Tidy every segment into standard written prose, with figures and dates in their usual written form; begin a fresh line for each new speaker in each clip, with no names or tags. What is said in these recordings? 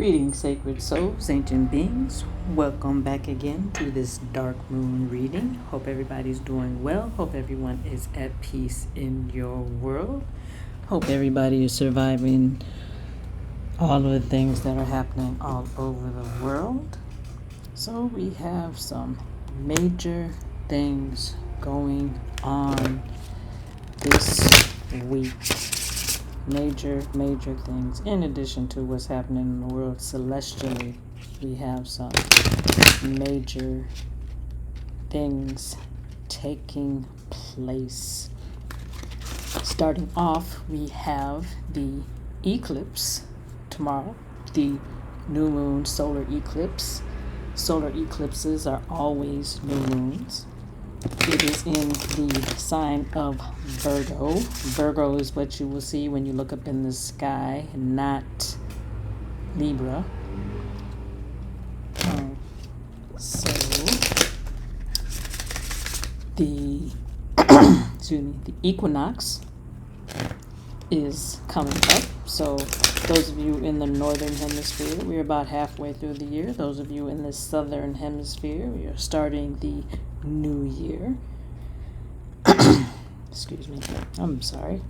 Greetings, sacred souls, ancient beings. Welcome back again to this dark moon reading. Hope everybody's doing well. Hope everyone is at peace in your world. Hope everybody is surviving all of the things that are happening all over the world. So we have some major things going on this week. Major things. In addition to what's happening in the world celestially, we have some major things taking place. Starting off, we have the eclipse tomorrow, the new moon solar eclipse. Solar eclipses are always new moons. It is in the sign of Virgo. Virgo is what you will see when you look up in the sky, not Libra. So the the equinox is coming up. So those of you in the northern hemisphere, we're about halfway through the year. Those of you in the southern hemisphere, we are starting the new year. Excuse me, I'm sorry.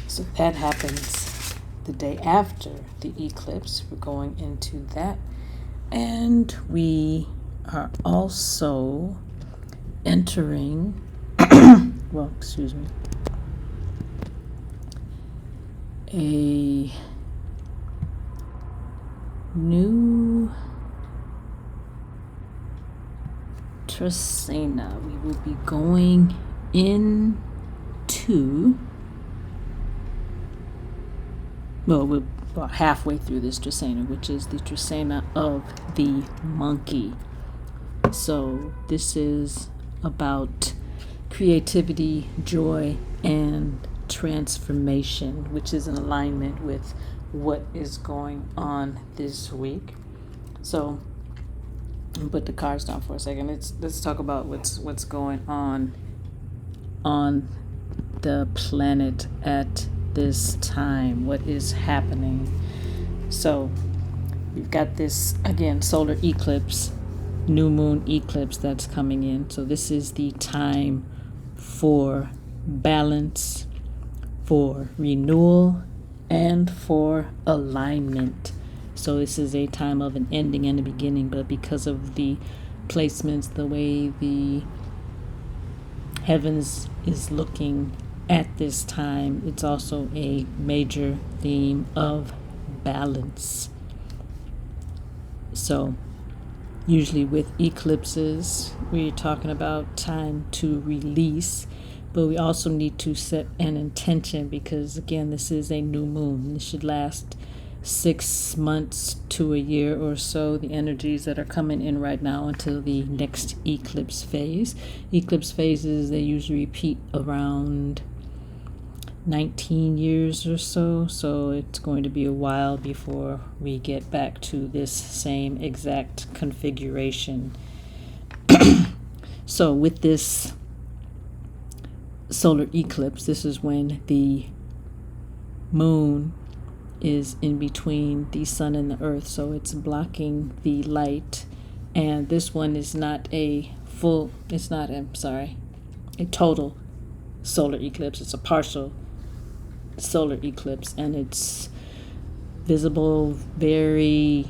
So that happens the day after the eclipse. We're going into that. And we are also entering, a new Tracena. We will be going into, we're about halfway through this Tracena, which is the Tracena of the monkey. So this is about creativity, joy, and transformation, which is in alignment with what is going on this week. So put the cards down for a second. Let's talk about what's going on the planet at this time. What is happening? So we've got this again solar eclipse, new moon eclipse that's coming in. So this is the time for balance, for renewal, and for alignment. So this is a time of an ending and a beginning, but because of the placements, the way the heavens is looking at this time, it's also a major theme of balance. So usually with eclipses, we're talking about time to release, but we also need to set an intention because, again, this is a new moon. This should last 6 months to a year or so, the energies that are coming in right now until the next eclipse phase. Eclipse phases, they usually repeat around 19 years or so, so it's going to be a while before we get back to this same exact configuration. So with this solar eclipse, this is when the moon is in between the sun and the earth, so it's blocking the light. And this one is not a total solar eclipse. It's a partial solar eclipse, and it's visible very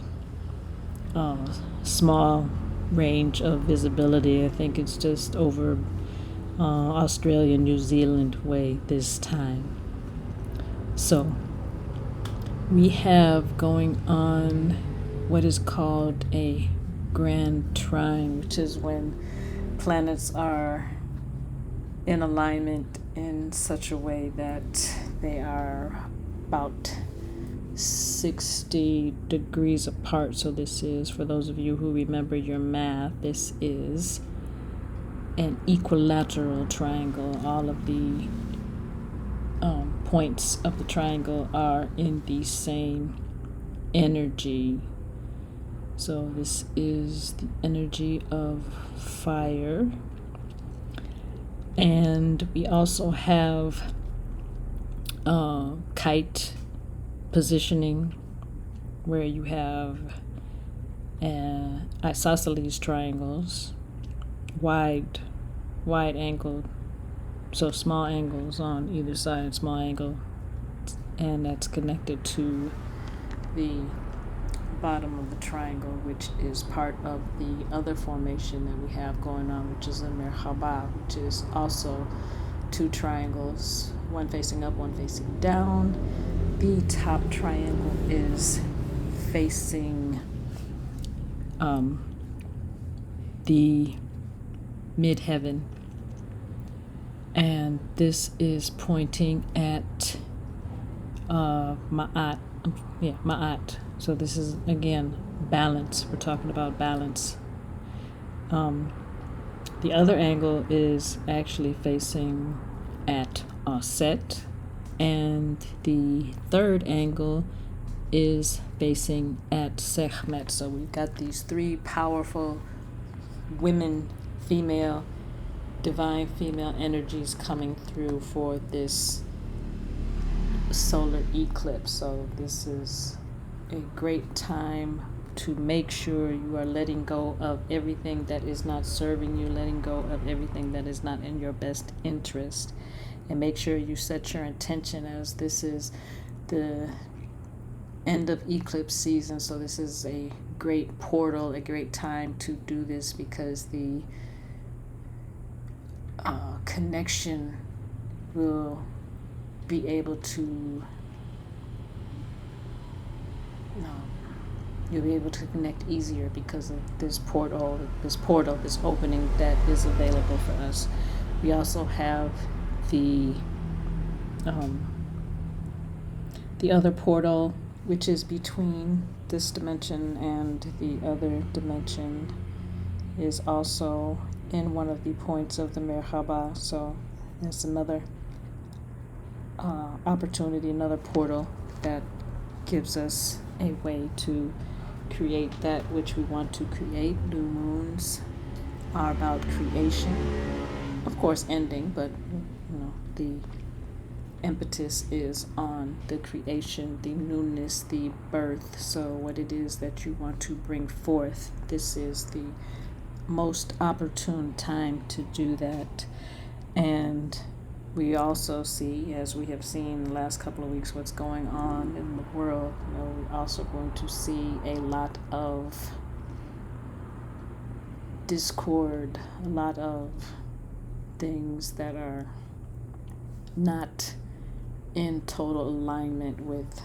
small range of visibility. I think it's just over Australia, New Zealand way this time. So we have going on what is called a grand trine, which is when planets are in alignment in such a way that they are about 60 degrees apart. So this is, for those of you who remember your math, this is an equilateral triangle. All of the points of the triangle are in the same energy. So this is the energy of fire. And we also have kite positioning where you have isosceles triangles, wide angled, so small angles on either side, small angle, and that's connected to the bottom of the triangle, which is part of the other formation that we have going on, which is a merhaba, which is also two triangles, one facing up, one facing down. The top triangle is facing the midheaven, and this is pointing at Ma'at. So this is, again, balance. We're talking about balance. The other angle is actually facing at Aset, and the third angle is facing at Sekhmet. So we've got these three powerful women, divine female energies coming through for this solar eclipse. So this is a great time to make sure you are letting go of everything that is not serving you, letting go of everything that is not in your best interest, and make sure you set your intention, as this is the end of eclipse season. So this is a great portal, a great time to do this, because the connection will be able to you'll be able to connect easier because of this this opening that is available for us. We also have the other portal, which is between this dimension and the other dimension, is also in one of the points of the Merhaba. So that's another opportunity, another portal that gives us a way to create that which we want to create. New moons are about creation, of course ending, but the impetus is on the creation, the newness, the birth. So what it is that you want to bring forth, this is the most opportune time to do that. And we also see, as we have seen the last couple of weeks, what's going on in the world. We're also going to see a lot of discord, a lot of things that are not in total alignment with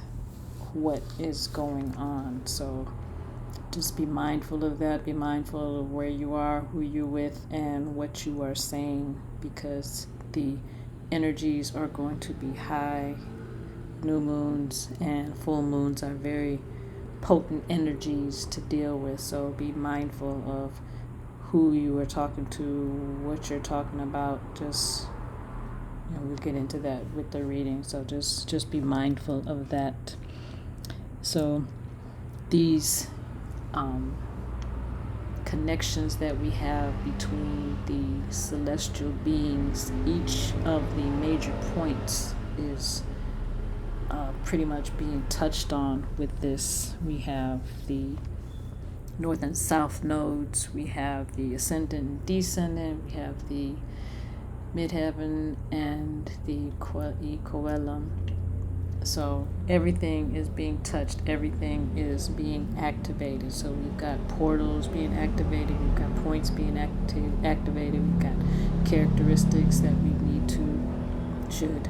what is going on. So just be mindful of that. Be mindful of where you are, who you're with, and what you are saying, because the energies are going to be high. New moons and full moons are very potent energies to deal with. So be mindful of who you are talking to, what you're talking about. Just we'll get into that with the reading. So just be mindful of that. So these connections that we have between the celestial beings, each of the major points is pretty much being touched on with this. We have the north and south nodes, we have the ascendant and descendant, we have the midheaven and the coelum. So everything is being touched, everything is being activated. So we've got portals being activated, we've got points being activated, we've got characteristics that we should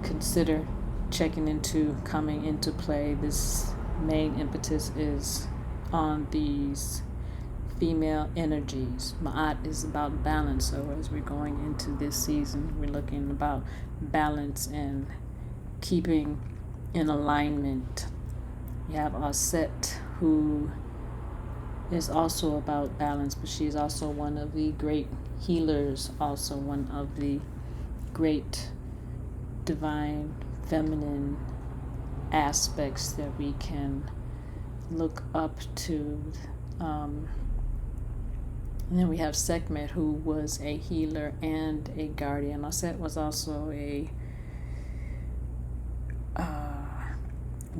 consider checking into, coming into play. This main impetus is on these female energies. Ma'at is about balance. So as we're going into this season, we're looking about balance and keeping in alignment. You have Aset, who is also about balance, but she's also one of the great healers, also one of the great divine feminine aspects that we can look up to. And then we have Sekhmet, who was a healer and a guardian. Aset was also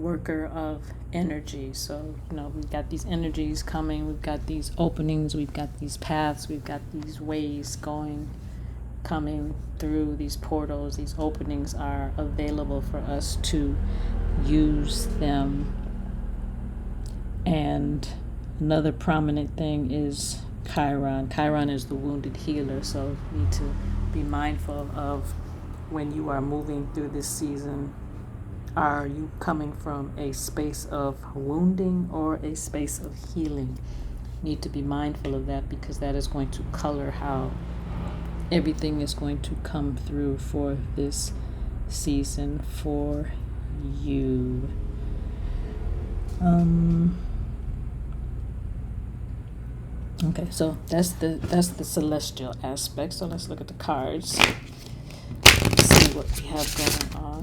worker of energy. So, we've got these energies coming, we've got these openings, we've got these paths, we've got these ways coming through these portals. These openings are available for us to use them. And another prominent thing is Chiron. Chiron is the wounded healer, so you need to be mindful of when you are moving through this season. Are you coming from a space of wounding or a space of healing? Need to be mindful of that, because that is going to color how everything is going to come through for this season for you. Okay, so that's the celestial aspect. So let's look at the cards, see what we have going on.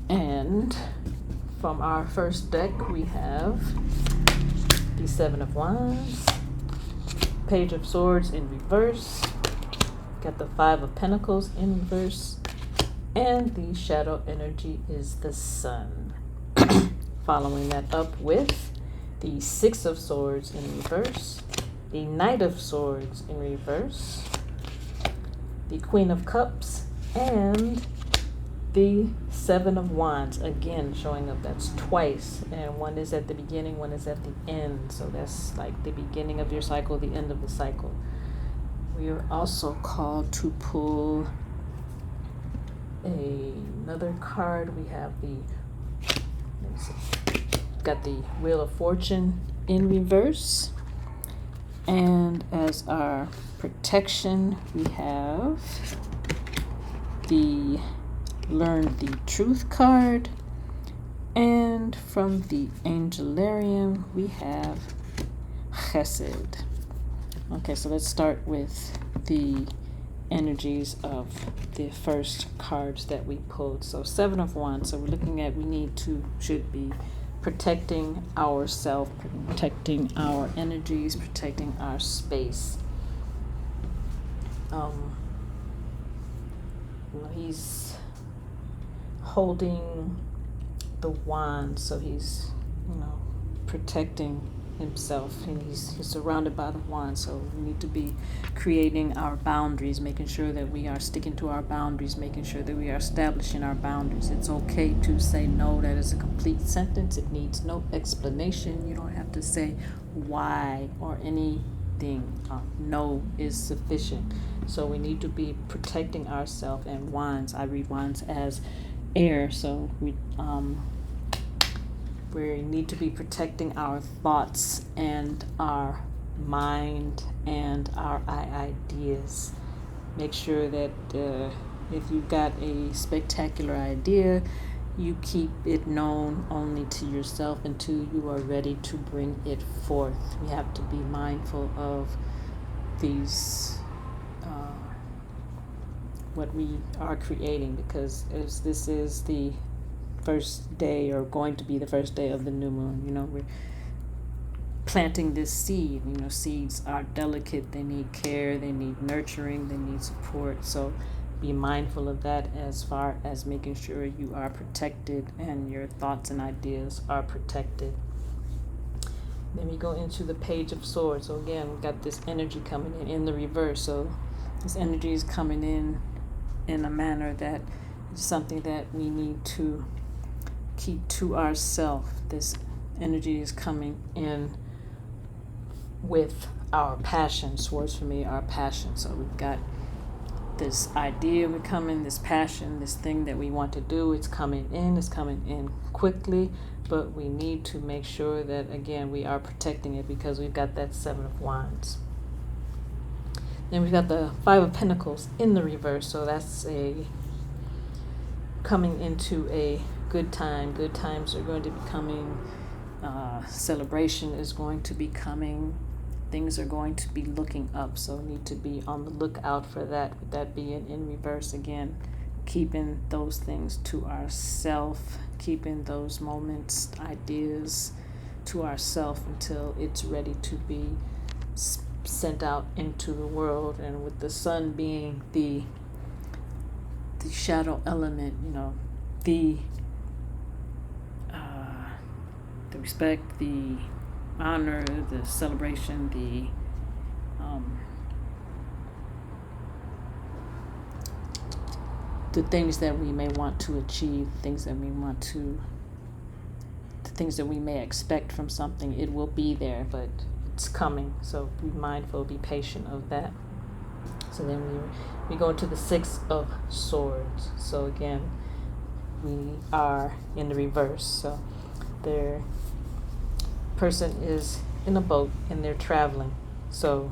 And from our first deck, we have the Seven of Wands, Page of Swords in reverse, got the Five of Pentacles in reverse, and the shadow energy is the Sun. Following that up with the Six of Swords in reverse, the Knight of Swords in reverse, the Queen of Cups, and the Seven of Wands, again showing up. That's twice, and one is at the beginning, one is at the end. So that's like the beginning of your cycle, the end of the cycle. We are also called to pull another card. We have got the Wheel of Fortune in reverse, and as our protection, we have the Learn the Truth card, and from the Angelarium we have Chesed. Okay, so let's start with the energies of the first cards that we pulled. So Seven of Wands. So we're looking at should be protecting ourselves, protecting our energies, protecting our space. He's holding the wand, so he's protecting himself, and he's surrounded by the wand. So we need to be creating our boundaries, making sure that we are sticking to our boundaries, making sure that we are establishing our boundaries. It's okay to say no. That is a complete sentence. It needs no explanation. You don't have to say why or anything. No is sufficient. So we need to be protecting ourselves. And wands, I read wands as air, so we need to be protecting our thoughts and our mind and our ideas. Make sure that if you've got a spectacular idea, you keep it known only to yourself until you are ready to bring it forth. We have to be mindful of these what we are creating, because as this is the first day, or going to be the first day of the new moon, we're planting this seed. Seeds are delicate. They need care, they need nurturing, they need support. So be mindful of that, as far as making sure you are protected and your thoughts and ideas are protected. Then we go into the Page of Swords. So again, we've got this energy coming in the reverse. So this energy is coming in a manner that is something that we need to keep to ourselves. This energy is coming in with our passion. Swords for me are passion. So we've got this idea, we come in, this passion, this thing that we want to do. It's coming in quickly, but we need to make sure that, again, we are protecting it, because we've got that Seven of Wands. Then we've got the Five of Pentacles in the reverse. So that's coming into a good time. Good times are going to be coming. Celebration is going to be coming. Things are going to be looking up. So we need to be on the lookout for that. With that being in reverse, again, keeping those things to ourselves, keeping those moments, ideas to ourselves until it's ready to be sent out into the world. And with the sun being the shadow element, the respect, the honor, the celebration, the things that we may want to achieve, the things that we may expect from something. It will be there, but it's coming. So be mindful, be patient of that. So then we go to the Six of Swords. So again, we are in the reverse. So their person is in a boat and they're traveling. So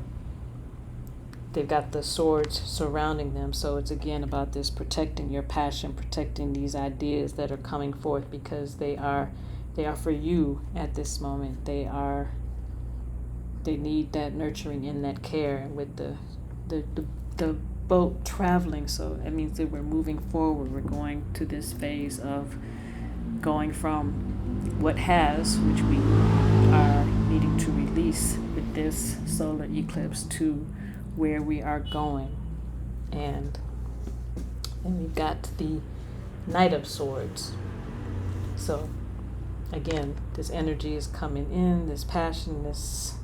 they've got the swords surrounding them. So it's again about this protecting your passion, protecting these ideas that are coming forth, because they are for you at this moment. They need that nurturing and that care. And with the boat traveling, so it means that we're moving forward. We're going to this phase of going from what has, which we are needing to release with this solar eclipse, to where we are going. And we've got the Knight of Swords. So again, this energy is coming in, this passion, this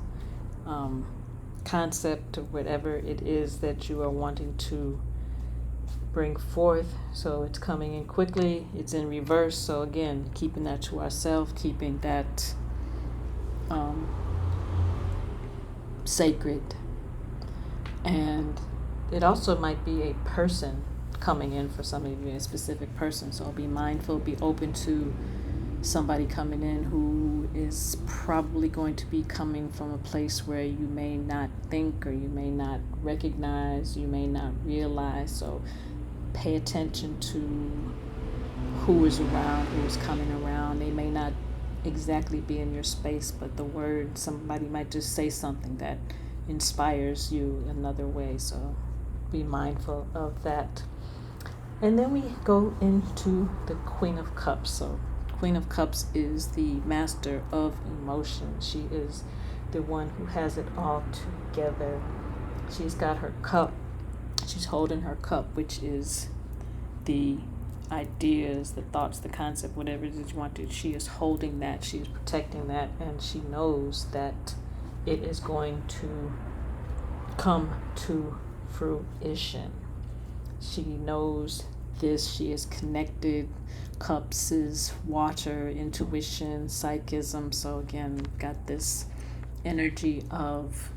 concept, or whatever it is that you are wanting to bring forth. So it's coming in quickly, it's in reverse. So again, keeping that to ourselves, keeping that sacred. And it also might be a person coming in for some of you, a specific person. So be mindful, be open to somebody coming in who is probably going to be coming from a place where you may not think, or you may not recognize, you may not realize. So pay attention to who is around, who is coming around. They may not exactly be in your space, but the word, somebody might just say something that inspires you another way. So be mindful of that. And then we go into the Queen of Cups. So Queen of Cups is the master of emotion. She is the one who has it all together. She's got her cup. She's holding her cup, which is the ideas, the thoughts, the concept, whatever it is you want to. She is holding that. She is protecting that, and she knows that it is going to come to fruition. She knows this. She is connected. Cups is water, intuition, psychism. So again, we've got this energy of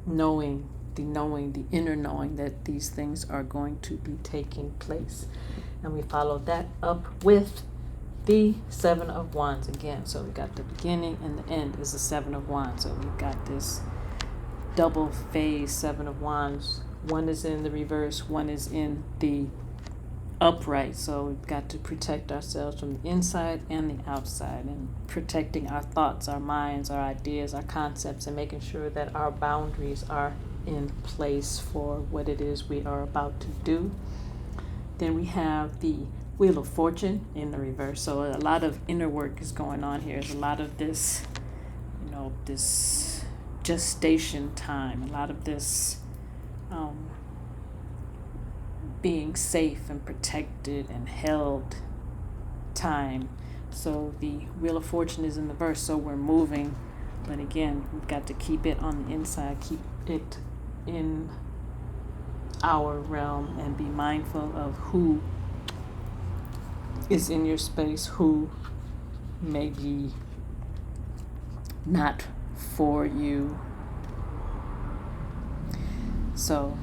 knowing, the inner knowing that these things are going to be taking place. And we follow that up with the Seven of Wands again. So we got the beginning and the end is the Seven of Wands. So we've got this double phase Seven of Wands. One is in the reverse, one is in the upright. So we've got to protect ourselves from the inside and the outside, and protecting our thoughts, our minds, our ideas, our concepts, and making sure that our boundaries are in place for what it is we are about to do. Then we have the Wheel of Fortune in the reverse. So a lot of inner work is going on here. There's a lot of this, this gestation time, a lot of this being safe and protected and held time. So the Wheel of Fortune is in the verse, so we're moving, but again, we've got to keep it on the inside, keep it in our realm, and be mindful of who is in your space, who may be not for you. So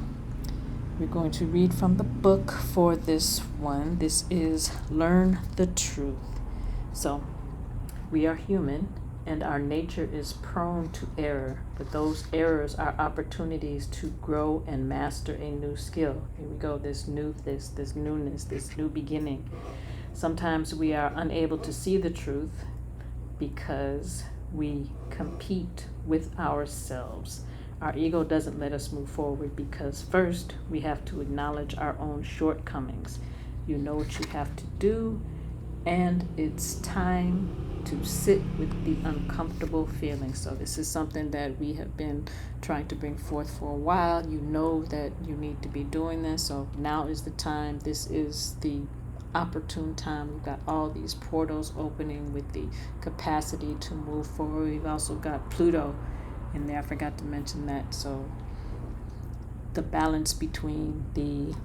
we're going to read from the book for this one. This is Learn the Truth. So we are human, and our nature is prone to error, but those errors are opportunities to grow and master a new skill. Here we go, this newness, this new beginning. Sometimes we are unable to see the truth because we compete with ourselves. Our ego doesn't let us move forward because first we have to acknowledge our own shortcomings. You know what you have to do, and it's time to sit with the uncomfortable feelings. So this is something that we have been trying to bring forth for a while. You know that you need to be doing this, so now is the time. This is the opportune time. We've got all these portals opening with the capacity to move forward. We've also got Pluto in there. I forgot to mention that. So the balance between the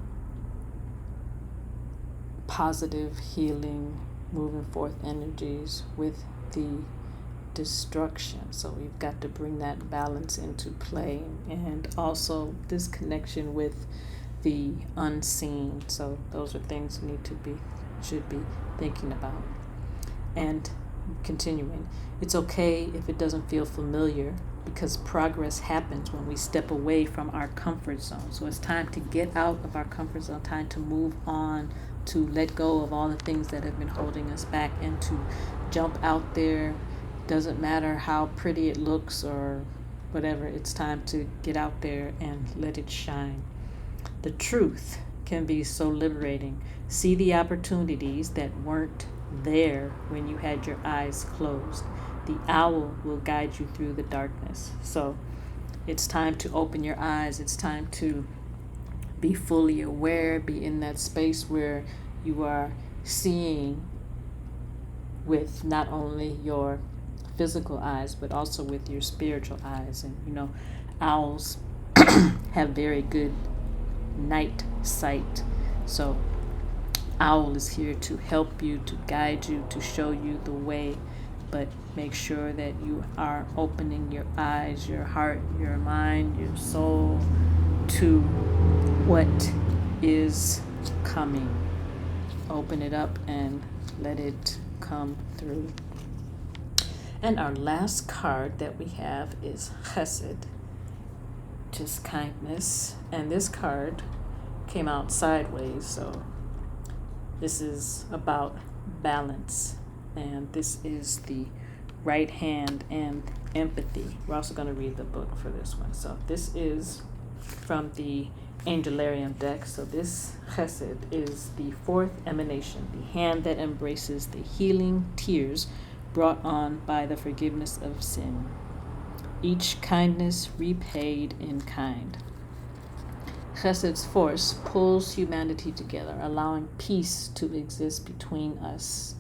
positive, healing, moving forth energies with the destruction. So we've got to bring that balance into play, and also this connection with the unseen. So those are things we should be thinking about. And continuing, it's okay if it doesn't feel familiar, because progress happens when we step away from our comfort zone. So it's time to get out of our comfort zone, time to move on, to let go of all the things that have been holding us back, and to jump out there. Doesn't matter how pretty it looks or whatever, it's time to get out there and let it shine. The truth can be so liberating. See the opportunities that weren't there when you had your eyes closed. The owl will guide you through the darkness. So it's time to open your eyes. It's time to be fully aware, be in that space where you are seeing with not only your physical eyes, but also with your spiritual eyes. And owls have very good night sight. So owl is here to help you, to guide you, to show you the way, but make sure that you are opening your eyes, your heart, your mind, your soul to what is coming. Open it up and let it come through. And our last card that we have is Chesed, just kindness. And this card came out sideways, so this is about balance. And this is the right hand and empathy. We're also going to read the book for this one. So this is from the Angelarium deck. So this Chesed is the fourth emanation, the hand that embraces the healing tears brought on by the forgiveness of sin. Each kindness repaid in kind. Chesed's force pulls humanity together, allowing peace to exist between us.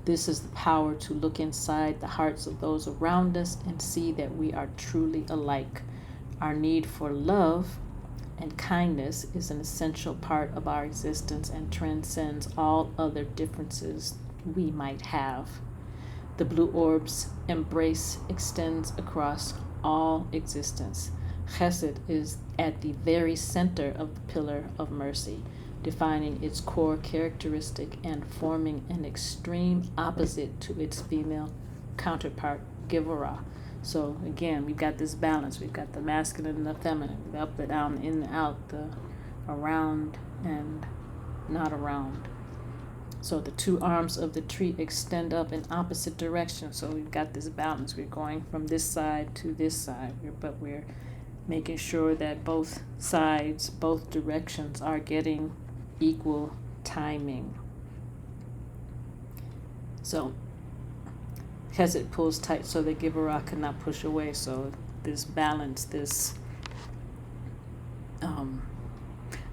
This is the power to look inside the hearts of those around us and see that we are truly alike. Our need for love and kindness is an essential part of our existence and transcends all other differences we might have. The blue orb's embrace extends across all existence. Chesed is at the very center of the pillar of mercy, defining its core characteristic and forming an extreme opposite to its female counterpart, Givora. So again, we've got this balance. We've got the masculine and the feminine, the up, the down, the in, the out, the around and not around. So the two arms of the tree extend up in opposite directions. So we've got this balance. We're going from this side to this side, but we're making sure that both sides, both directions are getting equal timing. So Chesed pulls tight so that Givora could not push away. So this balance, this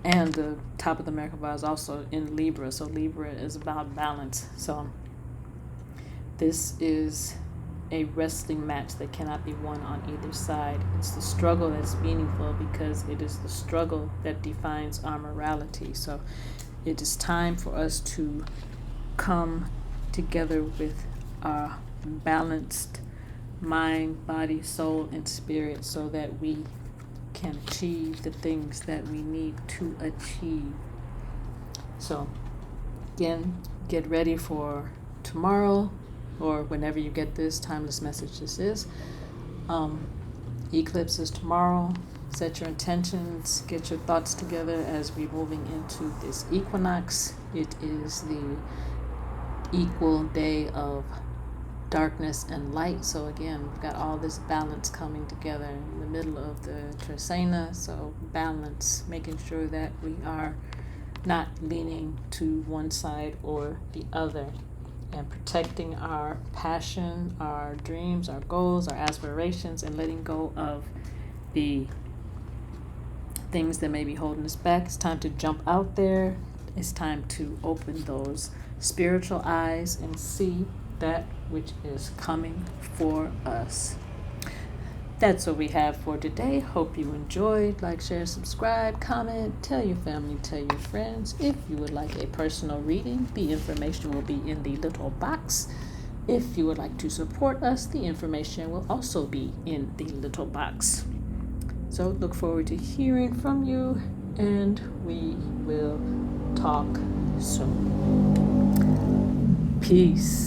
and the top of the Merkaba is also in Libra. So Libra is about balance. So this is a wrestling match that cannot be won on either side. It's the struggle that's meaningful because it is the struggle that defines our morality. So it is time for us to come together with our balanced mind, body, soul, and spirit so that we can achieve the things that we need to achieve. So again, get ready for tomorrow or whenever you get this timeless message. This is eclipse is tomorrow. Set your intentions, get your thoughts together as we're moving into this equinox. It is the equal day of darkness and light. So again, we've got all this balance coming together in the middle of the Trisena. So balance, making sure that we are not leaning to one side or the other, and protecting our passion, our dreams, our goals, our aspirations, and letting go of the things that may be holding us back. It's time to jump out there It's time to open those spiritual eyes and see that which is coming for us. That's what we have for today. Hope you enjoyed. Like, share, subscribe, comment, tell your family, tell your friends. If you would like a personal reading, the information will be in the little box. If you would like to support us, the information will also be in the little box. So look forward to hearing from you, and we will talk soon. Peace.